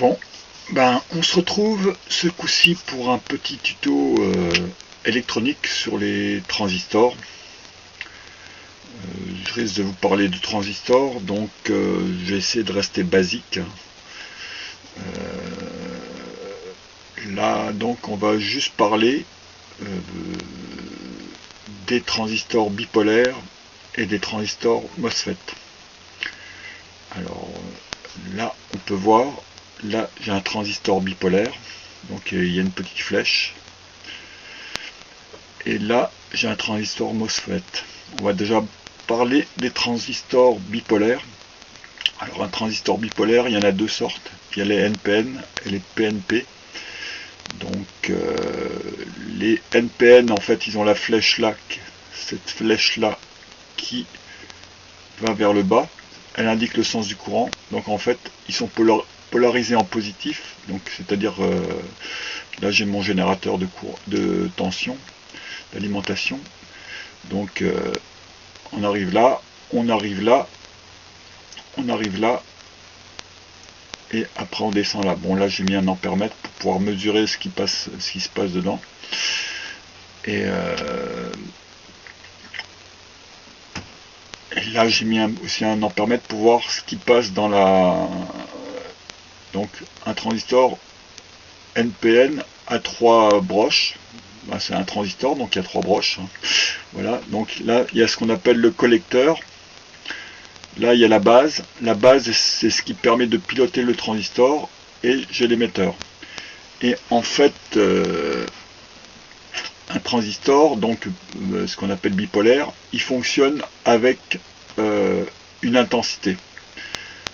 Bon, ben on se retrouve ce coup-ci pour un petit tuto électronique sur les transistors. Je risque de vous parler de transistors, donc je vais essayer de rester basique. Là, donc, on va juste parler des transistors bipolaires et des transistors MOSFET. Alors, là, on peut voir, là, j'ai un transistor bipolaire, donc il y a une petite flèche. Et là, j'ai un transistor MOSFET. On va déjà parler des transistors bipolaires. Alors, un transistor bipolaire, il y en a deux sortes. Il y a les NPN et les PNP. Donc, les NPN, en fait, ils ont la flèche là, cette flèche-là, qui va vers le bas. Elle indique le sens du courant. Donc, en fait, ils sont polarisés en positif. Donc, c'est-à-dire, là, j'ai mon générateur de tension, d'alimentation. Donc, on arrive là, on arrive là, on arrive là, et après on descend là. Bon, là j'ai mis un ampèremètre pour pouvoir mesurer ce qui se passe dedans. Et là j'ai mis aussi un ampèremètre pour voir ce qui passe dans la... Donc un transistor NPN à 3 broches. Ben, c'est un transistor, donc il y a 3 broches. Voilà, donc là il y a ce qu'on appelle le collecteur. Là, il y a la base. La base, c'est ce qui permet de piloter le transistor. Et j'ai l'émetteur. Et en fait, un transistor, donc ce qu'on appelle bipolaire, il fonctionne avec une intensité.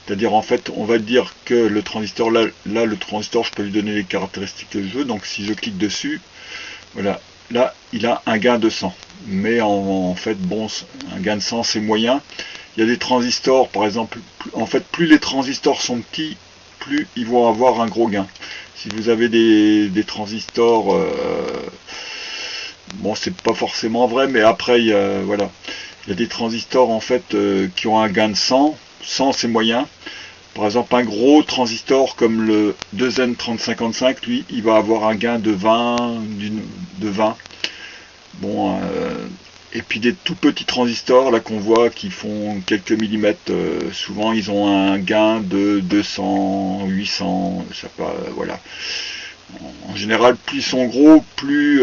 C'est-à-dire, en fait, on va dire que le transistor, là, le transistor, je peux lui donner les caractéristiques que je veux. Donc, si je clique dessus, voilà, là, il a un gain de 100. Mais en fait, bon, un gain de 100, c'est moyen. Il y a des transistors, par exemple, en fait, plus les transistors sont petits, plus ils vont avoir un gros gain. Si vous avez des transistors, bon, c'est pas forcément vrai, mais après, voilà, il y a des transistors, en fait, qui ont un gain de 100. 100, c'est moyen. Par exemple, un gros transistor comme le 2N3055, lui, il va avoir un gain de 20. Bon, et puis des tout petits transistors là qu'on voit qui font quelques millimètres, souvent ils ont un gain de 200, 800, ça peut, voilà. En général, plus ils sont gros, plus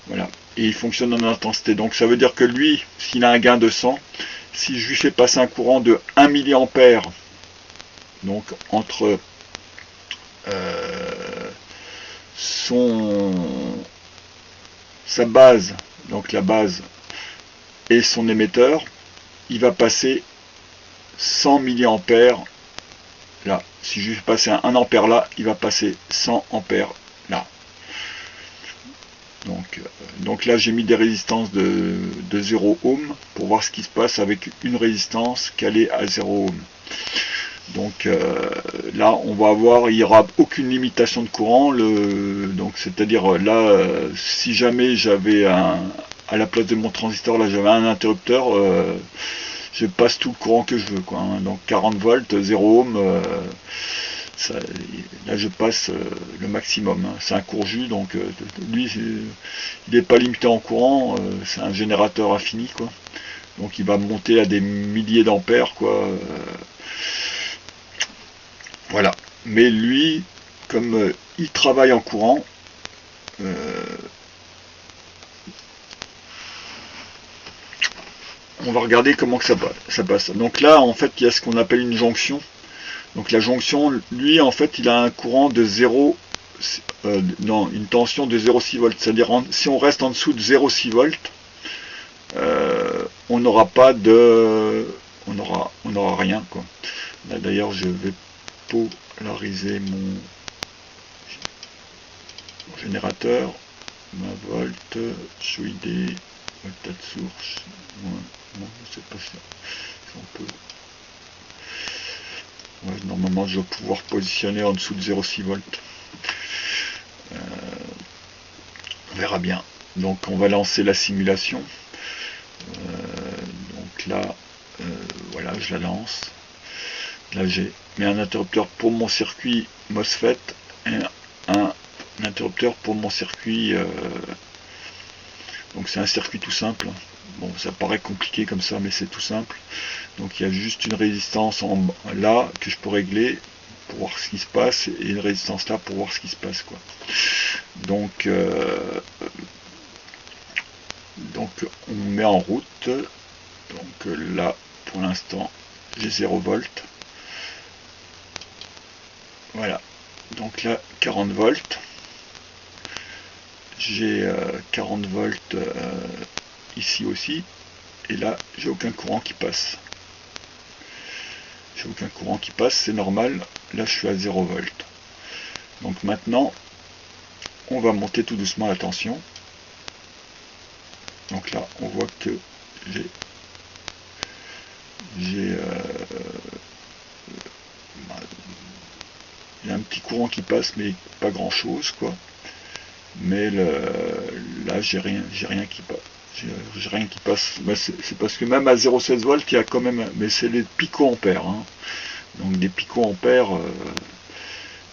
voilà, et ils fonctionnent en intensité. Donc ça veut dire que lui, s'il a un gain de 100, si je lui fais passer un courant de 1 mA, donc entre sa base, donc la base et son émetteur, il va passer 100 mA là. Si je vais passer un ampère là, il va passer 100 ampères là. Donc là, j'ai mis des résistances de 0 ohm pour voir ce qui se passe avec une résistance calée à 0 ohm. Donc là, on va avoir, il n'y aura aucune limitation de courant. Donc c'est-à-dire là, si jamais j'avais à la place de mon transistor, là j'avais un interrupteur, je passe tout le courant que je veux, quoi. Donc 40 volts, 0 ohm, là je passe le maximum. C'est un court jus, donc lui, il n'est pas limité en courant, c'est un générateur infini, quoi. Donc il va monter à des milliers d'ampères, quoi. Voilà. Mais lui, comme il travaille en courant, on va regarder comment que ça passe. Donc là, en fait, il y a ce qu'on appelle une jonction. Donc la jonction, lui, en fait, il a un courant de 0, non, une tension de 0,6 volts. C'est-à-dire, si on reste en dessous de 0,6 volts, on n'aura pas de... On n'aura rien, quoi. Là, d'ailleurs, je vais polariser mon générateur, ma volt, ID, voltage source, non, je sais pas si on peut. Ouais, normalement, je vais pouvoir positionner en dessous de 0,6 volts. On verra bien. Donc, on va lancer la simulation. Donc là, voilà, je la lance. Là j'ai mis un interrupteur pour mon circuit MOSFET et un interrupteur pour mon circuit, donc c'est un circuit tout simple. Bon, ça paraît compliqué comme ça, mais c'est tout simple. Donc il y a juste une résistance là que je peux régler pour voir ce qui se passe, et une résistance là pour voir ce qui se passe, quoi. Donc on met en route. Donc là pour l'instant j'ai 0 volts. Voilà, donc là 40 volts. J'ai 40 volts ici aussi, et là j'ai aucun courant qui passe. J'ai aucun courant qui passe, c'est normal. Là je suis à 0 volts. Donc maintenant on va monter tout doucement la tension. Donc là on voit que il y a un petit courant qui passe, mais pas grand chose, quoi. Mais là j'ai rien qui passe. J'ai rien qui passe. Bah, c'est parce que même à 0,16 volts il y a quand même, mais c'est les picoampères, hein. Donc des picoampères,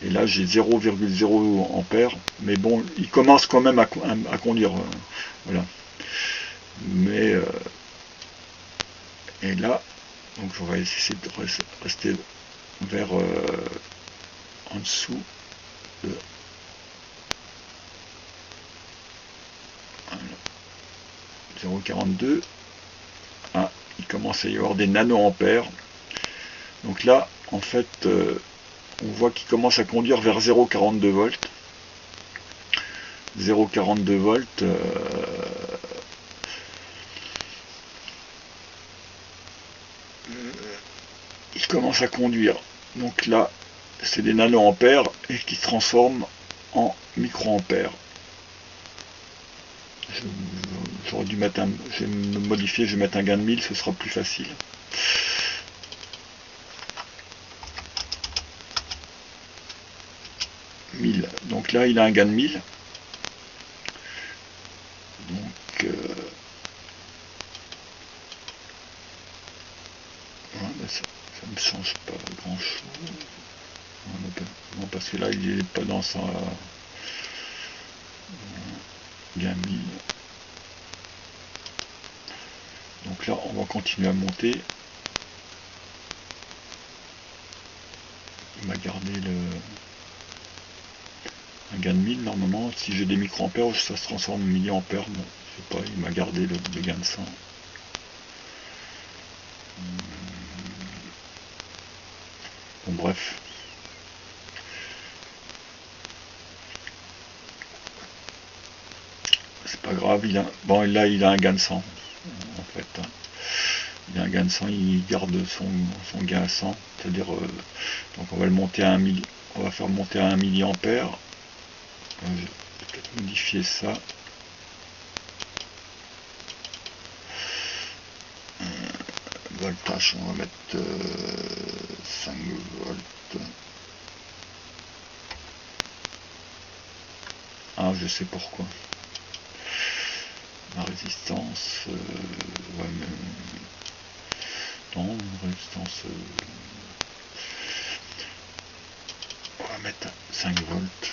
et là j'ai 0,0 ampères, mais bon, il commence quand même à conduire, voilà. Mais et là, donc on va essayer de rester vers en dessous de 0,42. Ah, il commence à y avoir des nanoampères. Donc là, en fait, on voit qu'il commence à conduire vers 0,42 volts. 0,42 volts. Il commence à conduire. Donc là, c'est des nanoampères et qui se transforment en microampères. J'aurais dû mettre je vais me modifier, je vais mettre un gain de 1000, ce sera plus facile. Donc là il a un gain de 1000. Donc ouais, ça ne me change pas grand chose. Non, parce que là il n'est pas dans sa gain 1000. Donc là on va continuer à monter. Il m'a gardé un gain de 1000 normalement. Si j'ai des microampères, ça se transforme en milliampères. Bon, je sais pas, il m'a gardé le gain de 100. Bon, bref. C'est pas grave, bon, là il a un gain de 100 en fait. Il a un gain de 100, il garde son gain à 100, c'est-à-dire donc on va le monter à 1 milli, on va faire monter à 1 milliampère. Je vais peut-être modifier ça. Voltage, on va mettre 5 volts. Ah, je sais pourquoi. La résistance, ouais, mais non, résistance, on va mettre 5 volts.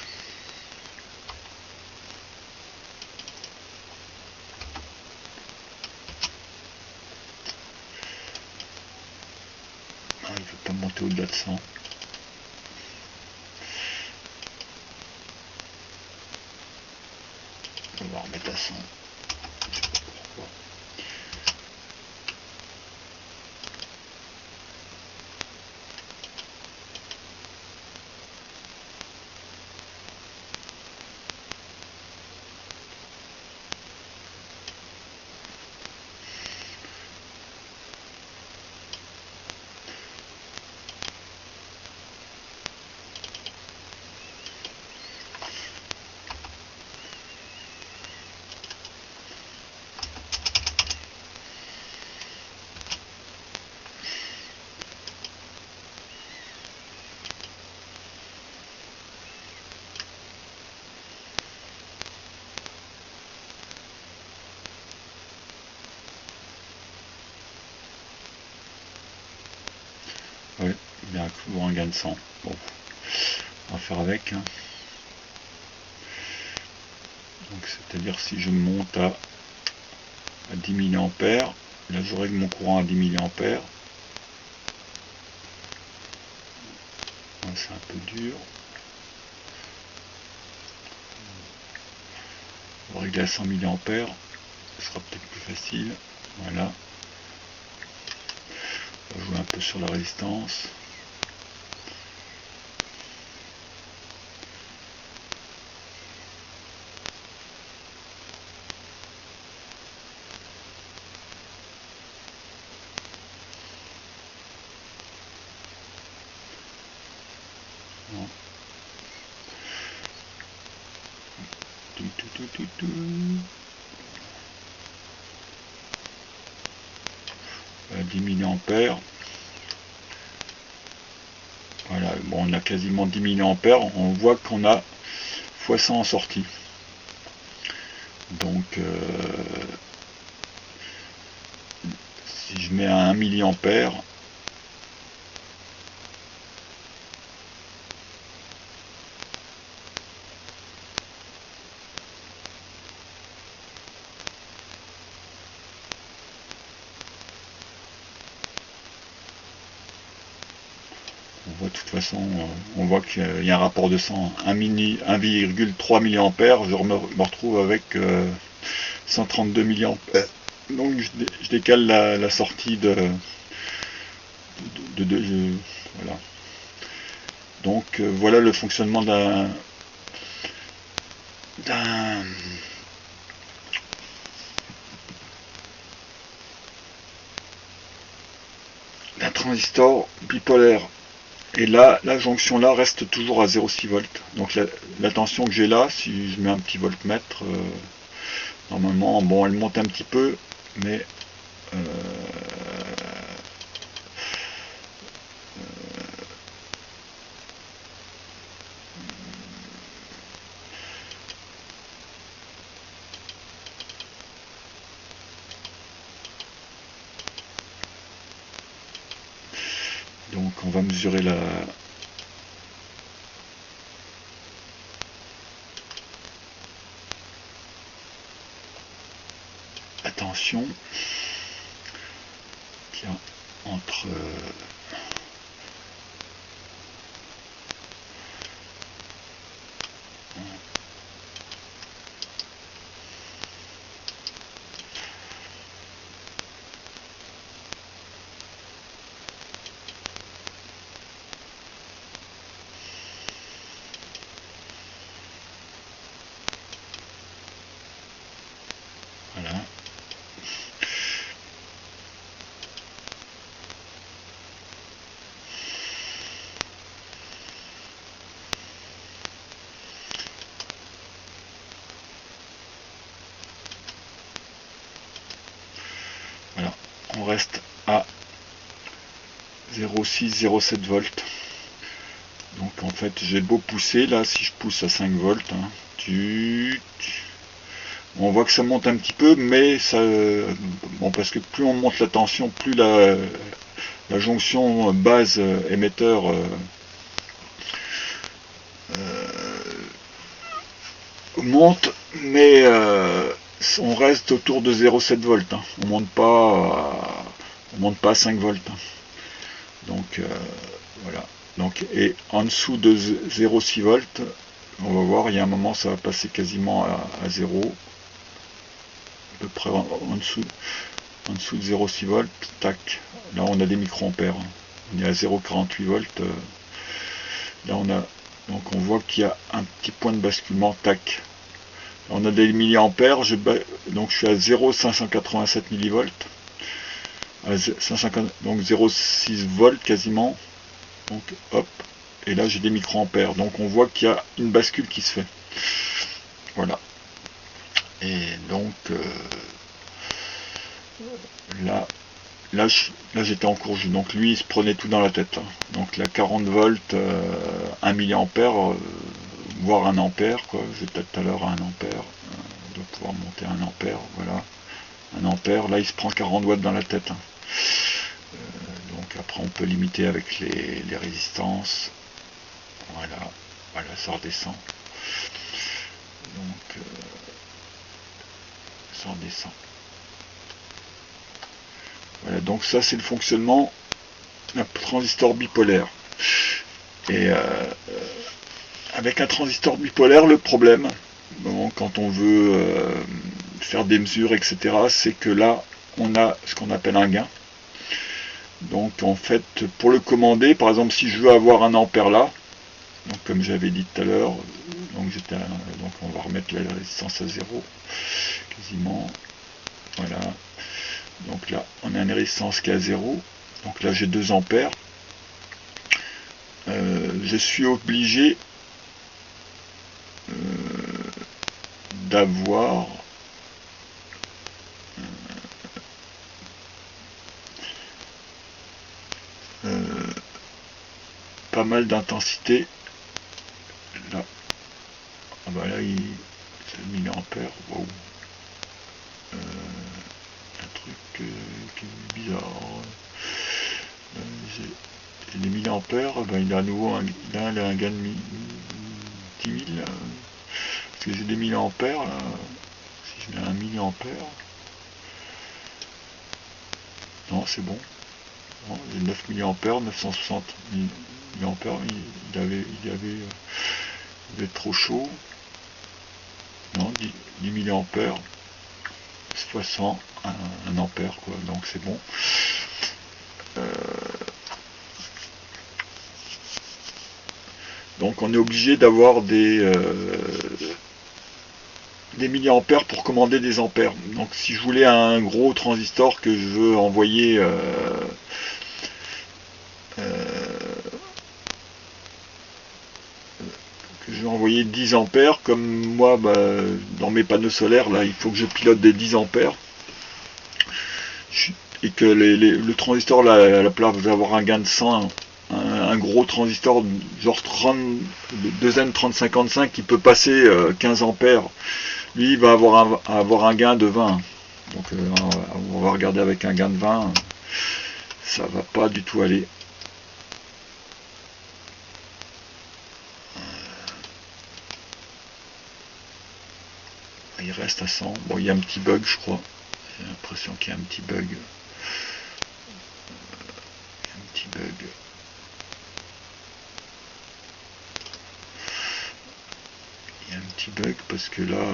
Ah, il ne veut pas monter au-delà de 100. On va remettre à 100. Je sais pas pourquoi. Il y a toujours un gain de 100. Bon, on va faire avec. Hein. Donc c'est-à-dire si je monte à 10 mA, là je règle mon courant à 10 mA. C'est un peu dur. On va régler à 100 mA, ce sera peut-être plus facile. Voilà. On va jouer un peu sur la résistance. Voilà, 10 mA. Voilà, bon, on a quasiment 10 mA. On voit qu'on a x100 en sortie. Donc, si je mets à 1 mA, on voit de toute façon, on voit qu'il y a un rapport de 100, 1,3 mA, je me retrouve avec 132 mA. Donc je décale la sortie de voilà. Donc voilà le fonctionnement d'un transistor bipolaire. Et là, la jonction là reste toujours à 0,6 volts. Donc la tension que j'ai là, si je mets un petit voltmètre, normalement, bon, elle monte un petit peu, mais donc on va mesurer la tension qui est entre voilà. Voilà, on reste à 0,6-0,7 volts. Donc en fait j'ai beau pousser, là si je pousse à 5 volts, hein, on voit que ça monte un petit peu, mais ça, bon, parce que plus on monte la tension, plus la jonction base émetteur monte, mais on reste autour de 0,7 volts. Hein. On monte pas à 5 volts. Hein. Donc voilà. Donc, et en dessous de 0,6 volts, on va voir, il y a un moment ça va passer quasiment à 0, à peu près en dessous de 0,6 volts, tac, là on a des microampères, on est à 0,48 volts, là on a, donc on voit qu'il y a un petit point de basculement, tac, là on a des milliampères, donc je suis à 0,587 millivolts, donc 0,6 volts quasiment, donc hop, et là j'ai des microampères, donc on voit qu'il y a une bascule qui se fait, voilà, et donc là j'étais en courge, donc lui il se prenait tout dans la tête, hein. Donc là 40 volts, 1 milliampère, voire 1 ampère, quoi. J'étais tout à l'heure à 1 ampère, on doit pouvoir monter à 1 ampère, voilà, 1 ampère, là il se prend 40 watts dans la tête, hein. Donc après après on peut limiter avec les résistances. Voilà, voilà, ça redescend. Donc ça redescend. Voilà, donc ça c'est le fonctionnement d'un transistor bipolaire. Et avec un transistor bipolaire, le problème, bon, quand on veut faire des mesures, etc., c'est que là, on a ce qu'on appelle un gain. Donc en fait, pour le commander, par exemple, si je veux avoir un ampère là, donc comme j'avais dit tout à l'heure, donc on va remettre la résistance à 0, quasiment. Voilà. Donc là, on a une résistance qui est à 0. Donc là, j'ai 2 ampères. Je suis obligé d'avoir pas mal d'intensité là. Ah bah là c'est 1000 ampères. Wow. Un truc qui est bizarre. Les 1000 ampères, ben, il a à nouveau il a un gain de 10 000. Parce que j'ai des 1000 ampères là. Si je mets un milliampère. Non, c'est bon. Bon, les 9 milliampères, 960 milliampères, il avait trop chaud. Non, 10 milliampères, 60, 1 ampère, quoi. Donc c'est bon. Donc on est obligé d'avoir des milliampères pour commander des ampères. Donc si je voulais un gros transistor que je veux envoyer que je vais envoyer 10 ampères, comme moi bah, dans mes panneaux solaires là il faut que je pilote des 10 ampères et que le transistor là, à la place d'avoir un gain de 100, un gros transistor genre 2N3055 qui peut passer 15 ampères, lui il va avoir un gain de 20. Donc on va regarder avec un gain de 20, ça va pas du tout aller. Il reste à 100. Bon, il y a un petit bug, je crois. J'ai l'impression qu'il y a un petit bug. Un petit bug. Il y a un petit bug parce que là,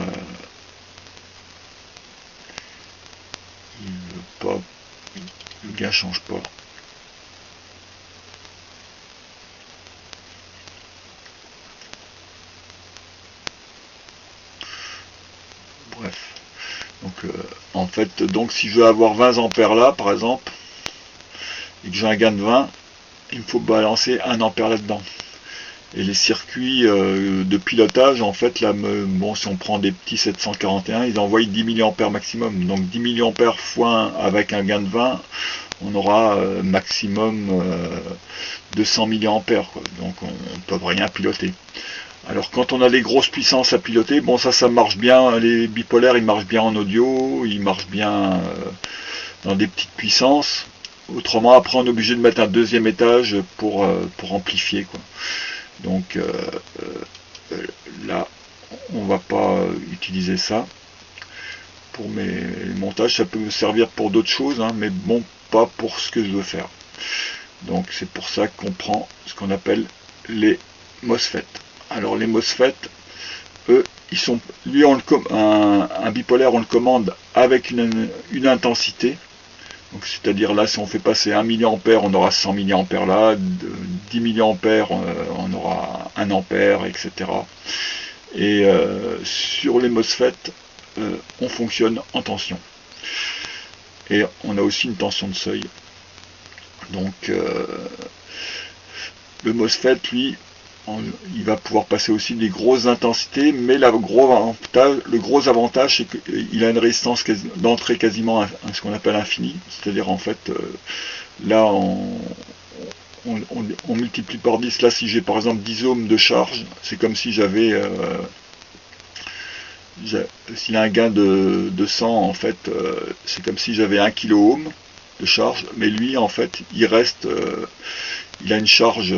il veut pas. Le gain change pas. Bref. Donc en fait, donc si je veux avoir 20 ampères là, par exemple, et que j'ai un gain de 20, il me faut balancer 1 ampère là-dedans. Et les circuits de pilotage, en fait, là, bon, si on prend des petits 741, ils envoient 10 mA maximum. Donc 10 mA fois 1 avec un gain de 20, on aura maximum 200 mA, quoi. Donc on ne peut rien piloter. Alors quand on a des grosses puissances à piloter, bon ça marche bien, les bipolaires ils marchent bien en audio, ils marchent bien dans des petites puissances. Autrement après on est obligé de mettre un deuxième étage pour amplifier, quoi. Donc là on va pas utiliser ça pour mes montages, ça peut me servir pour d'autres choses, hein, mais bon, pas pour ce que je veux faire. Donc c'est pour ça qu'on prend ce qu'on appelle les MOSFET. Alors les MOSFET, eux, ils sont, lui un bipolaire on le commande avec une intensité. Donc c'est-à-dire là si on fait passer 1 mA on aura 100 mA là, 10 mA on aura 1 ampère, etc. Et sur les MOSFET on fonctionne en tension. Et on a aussi une tension de seuil. Donc le MOSFET lui il va pouvoir passer aussi des grosses intensités, mais le gros avantage c'est qu'il a une résistance d'entrée quasiment à ce qu'on appelle infinie, c'est-à-dire en fait là on multiplie par 10, là si j'ai par exemple 10 ohms de charge, c'est comme si j'avais s'il a un gain de 100 en fait, c'est comme si j'avais 1 kilo ohm, de charge, mais lui en fait il reste, il a une charge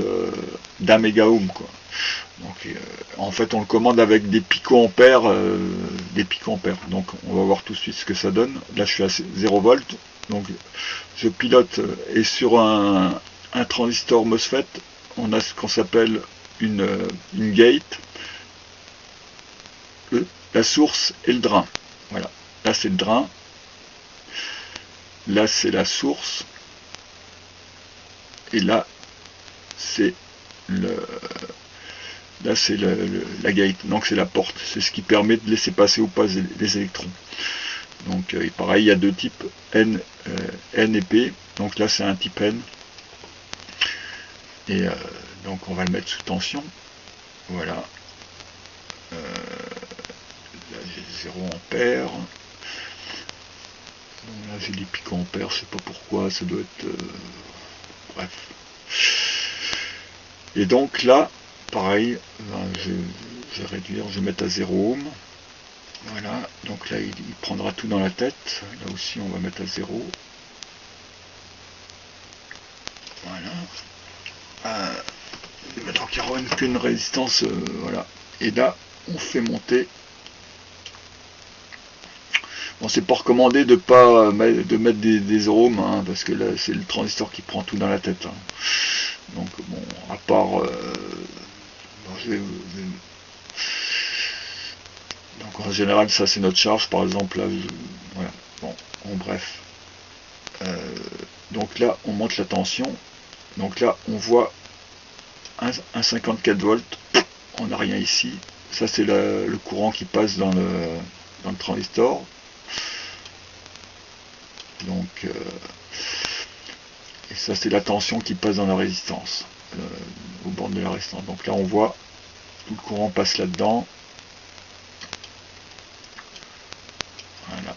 d'1 mégaohm quoi. Donc en fait on le commande avec des picoampères, donc on va voir tout de suite ce que ça donne. Là je suis à 0 volts, donc je pilote, et sur un transistor MOSFET on a ce qu'on s'appelle une gate, la source et le drain. Voilà, là c'est le drain, là c'est la source, et là c'est la gate, donc c'est la porte, c'est ce qui permet de laisser passer ou pas les électrons. Donc pareil, il y a deux types, N et P, donc là c'est un type N, et donc on va le mettre sous tension, voilà, là j'ai 0 ampère, là j'ai des picoampères, je sais pas pourquoi, ça doit être, bref. Et donc là, pareil, je vais réduire, je vais mettre à 0 ohm. Voilà, donc là il prendra tout dans la tête. Là aussi on va mettre à 0. Voilà. Donc il n'y aura qu'une résistance, voilà. Et là on fait monter. Bon, c'est pas recommandé de mettre des 0 ohms, hein, parce que là c'est le transistor qui prend tout dans la tête. Hein. Donc bon, à part, donc en général ça c'est notre charge, par exemple là, voilà. Bon, en bref. Donc là on monte la tension. Donc là on voit un 54 volts. On n'a rien ici. Ça c'est le courant qui passe dans le transistor. Donc et ça c'est la tension qui passe dans la résistance, au bord de la résistance. Donc là on voit tout le courant passe là-dedans. Voilà.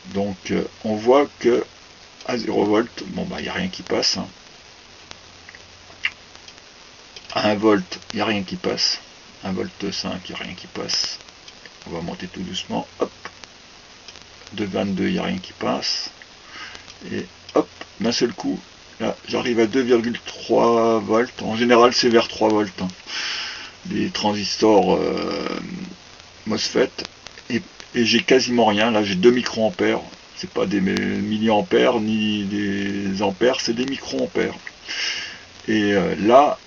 Donc on voit que à 0 volts, bon bah il n'y a rien qui passe. Hein. À 1 volt, il n'y a rien qui passe. 1 volt 5, il n'y a rien qui passe. On va monter tout doucement. Hop. De 22, il n'y a rien qui passe. Et hop, d'un seul coup, là j'arrive à 2,3 volts. En général c'est vers 3 volts. Hein. Des transistors MOSFET. Et j'ai quasiment rien. Là j'ai 2 microampères. C'est pas des milliampères ni des ampères, c'est des microampères. Et là,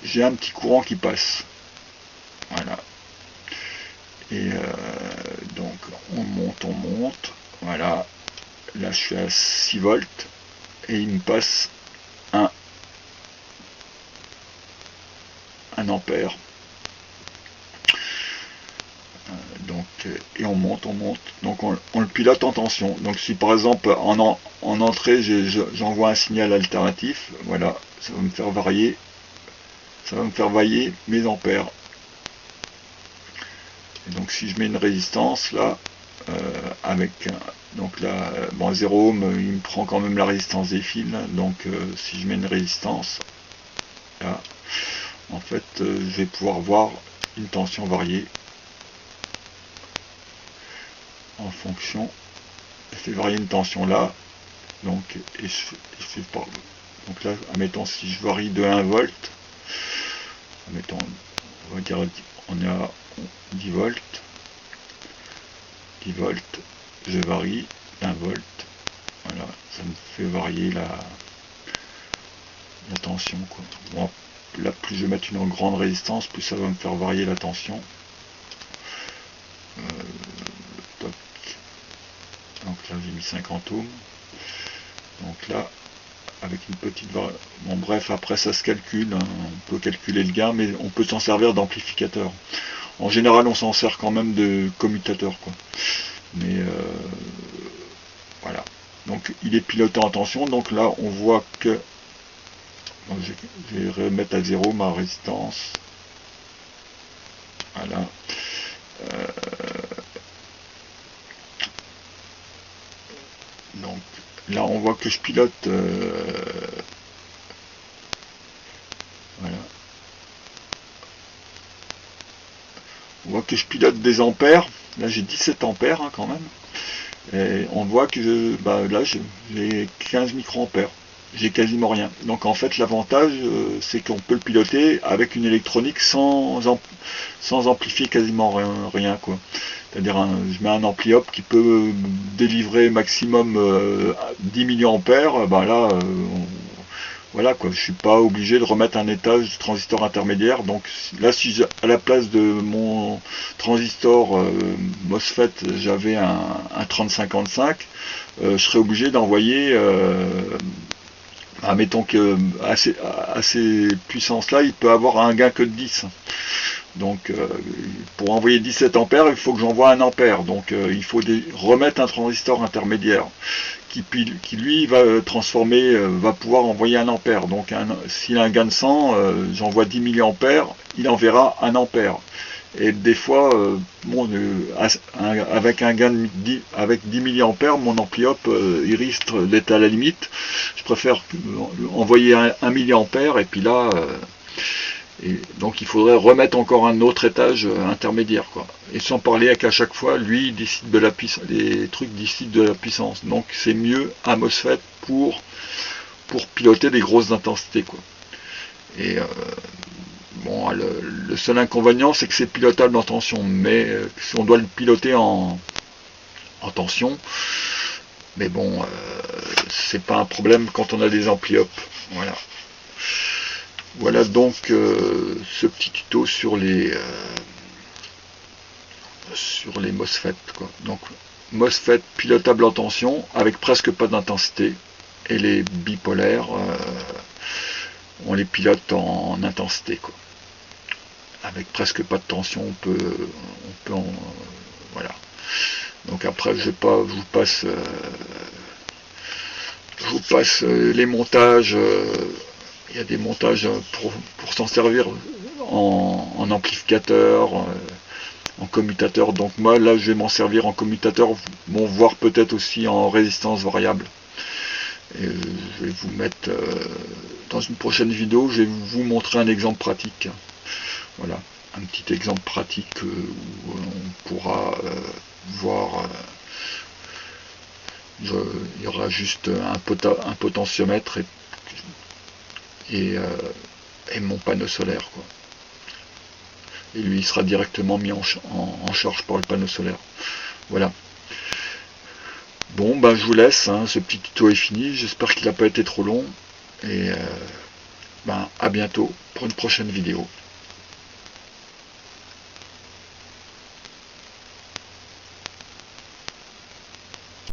j'ai un petit courant qui passe. Voilà. Et donc on monte. Voilà. Là je suis à 6 volts. Et il me passe un ampère. Donc, et on monte. Donc on le pilote en tension. Donc si par exemple en entrée j'envoie un signal alternatif, voilà, ça va me faire varier mes ampères. Et donc si je mets une résistance là, donc là, bon 0 ohm, il me prend quand même la résistance des fils. Donc si je mets une résistance là, en fait je vais pouvoir voir une tension variée en fonction. Je fais varier une tension là, donc et je fais pas. Donc là, admettons si je varie de 1 volt, admettons, on va dire on est à 10 volts, je varie d'1 volt, voilà, ça me fait varier la tension quoi. Bon, là plus je vais mettre une grande résistance, plus ça va me faire varier la tension. Donc là j'ai mis 50 ohms. Donc là, avec une petite variation. Bon bref, après ça se calcule, hein. On peut calculer le gain, mais on peut s'en servir d'amplificateur. En général on s'en sert quand même de commutateur quoi. Mais voilà. Donc il est piloté en tension, donc là on voit que. Donc, je vais remettre à 0 ma résistance. Voilà. Donc là on voit que je pilote voilà. On voit que je pilote des ampères. Là j'ai 17 ampères hein, quand même. Et on voit que là j'ai 15 microampères, j'ai quasiment rien. Donc en fait l'avantage c'est qu'on peut le piloter avec une électronique sans amplifier quasiment rien quoi. C'est-à-dire je mets un ampli op qui peut délivrer maximum 10 milliampères, là voilà quoi, je suis pas obligé de remettre un étage de transistor intermédiaire. Donc là, si à la place de mon transistor MOSFET, j'avais un 3055, je serais obligé d'envoyer, admettons que à ces puissances-là, il peut avoir un gain que de 10. Donc pour envoyer 17 ampères, il faut que j'envoie 1 ampère. Donc il faut remettre un transistor intermédiaire qui lui va transformer, va pouvoir envoyer 1 ampère. Donc s'il a un gain de 100, j'envoie 10 milliampères, il enverra 1 ampère. Et des fois, avec un gain de 10 milliampères, mon ampli op, il risque d'être à la limite. Je préfère envoyer 1 milliampère et puis là... et donc il faudrait remettre encore un autre étage intermédiaire, quoi. Et sans parler qu'à chaque fois, lui, il décide de la puissance, les trucs décident de la puissance. Donc c'est mieux un MOSFET pour piloter des grosses intensités, quoi. Et bon, le seul inconvénient, c'est que c'est pilotable en tension, mais si on doit le piloter en tension, mais bon, c'est pas un problème quand on a des ampli op. Voilà. Voilà donc ce petit tuto sur les MOSFET, quoi. Donc MOSFET pilotable en tension avec presque pas d'intensité, et les bipolaires on les pilote en intensité, quoi. Avec presque pas de tension, on peut voilà. Donc après je vous passe les montages. Il y a des montages pour s'en servir en amplificateur, en commutateur. Donc moi là je vais m'en servir en commutateur, bon, voire peut-être aussi en résistance variable. Et je vais vous mettre dans une prochaine vidéo, je vais vous montrer un exemple pratique. Voilà, un petit exemple pratique où on pourra voir. Il y aura juste un potentiomètre et mon panneau solaire, quoi. Et lui il sera directement mis en charge par le panneau solaire. Voilà. Bon, je vous laisse, hein, ce petit tuto est fini, j'espère qu'il n'a pas été trop long, et à bientôt pour une prochaine vidéo.